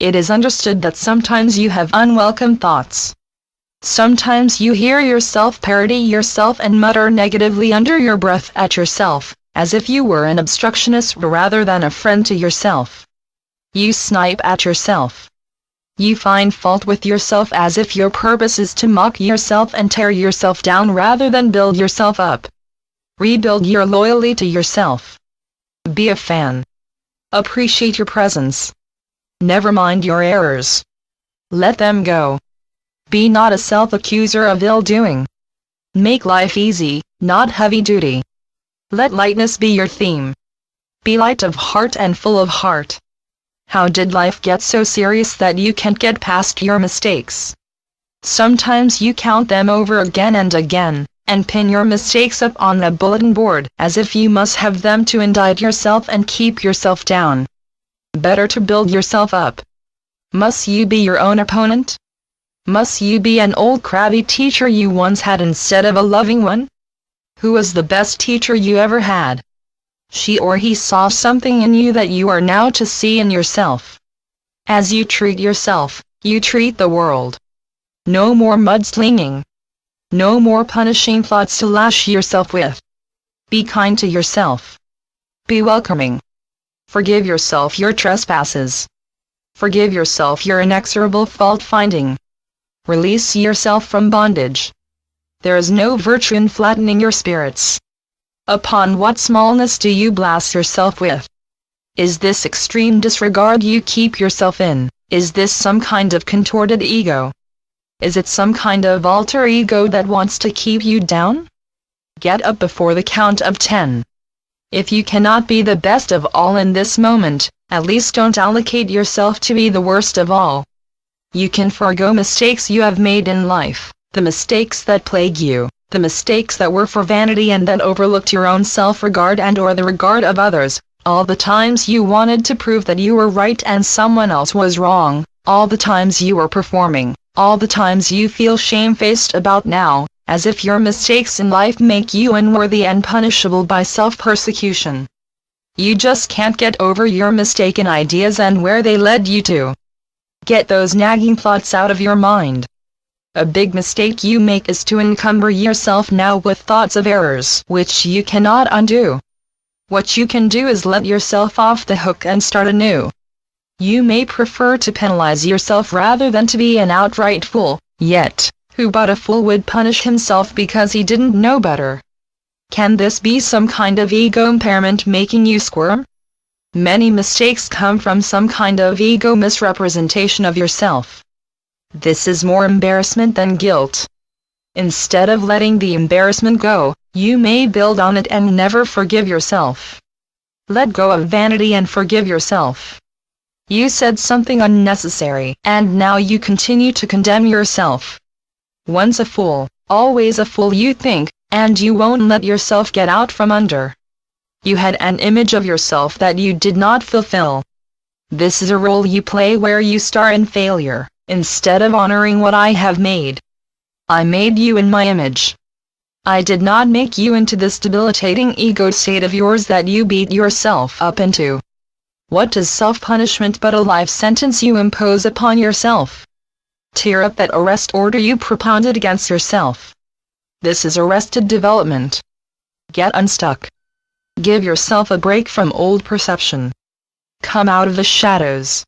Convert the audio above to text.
It is understood that sometimes you have unwelcome thoughts. Sometimes you hear yourself parody yourself and mutter negatively under your breath at yourself, as if you were an obstructionist rather than a friend to yourself. You snipe at yourself. You find fault with yourself as if your purpose is to mock yourself and tear yourself down rather than build yourself up. Rebuild your loyalty to yourself. Be a fan. Appreciate your presence. Never mind your errors. Let them go. Be not a self-accuser of ill-doing. Make life easy, not heavy-duty. Let lightness be your theme. Be light of heart and full of heart. How did life get so serious that you can't get past your mistakes? Sometimes you count them over again and again, and pin your mistakes up on a bulletin board, as if you must have them to indict yourself and keep yourself down. Better to build yourself up. Must you be your own opponent? Must you be an old crabby teacher you once had instead of a loving one? Who was the best teacher you ever had? She or he saw something in you that you are now to see in yourself. As you treat yourself, you treat the world. No more mudslinging. No more punishing thoughts to lash yourself with. Be kind to yourself. Be welcoming. Forgive yourself your trespasses. Forgive yourself your inexorable fault-finding. Release yourself from bondage. There is no virtue in flattening your spirits. Upon what smallness do you blast yourself with? Is this extreme disregard you keep yourself in? Is this some kind of contorted ego? Is it some kind of alter ego that wants to keep you down? Get up before the count of 10. If you cannot be the best of all in this moment, at least don't allocate yourself to be the worst of all. You can forego mistakes you have made in life, the mistakes that plague you, the mistakes that were for vanity and that overlooked your own self-regard and or the regard of others, all the times you wanted to prove that you were right and someone else was wrong, all the times you were performing, all the times you feel shamefaced about now, as if your mistakes in life make you unworthy and punishable by self-persecution. You just can't get over your mistaken ideas and where they led you to. Get those nagging thoughts out of your mind. A big mistake you make is to encumber yourself now with thoughts of errors which you cannot undo. What you can do is let yourself off the hook and start anew. You may prefer to penalize yourself rather than to be an outright fool, yet, who but a fool would punish himself because he didn't know better? Can this be some kind of ego impairment making you squirm? Many mistakes come from some kind of ego misrepresentation of yourself. This is more embarrassment than guilt. Instead of letting the embarrassment go, you may build on it and never forgive yourself. Let go of vanity and forgive yourself. You said something unnecessary, and now you continue to condemn yourself. Once a fool, always a fool you think, and you won't let yourself get out from under. You had an image of yourself that you did not fulfill. This is a role you play where you star in failure, instead of honoring what I have made. I made you in my image. I did not make you into this debilitating ego state of yours that you beat yourself up into. What is self-punishment but a life sentence you impose upon yourself? Tear up that arrest order you propounded against yourself. This is arrested development. Get unstuck. Give yourself a break from old perception. Come out of the shadows.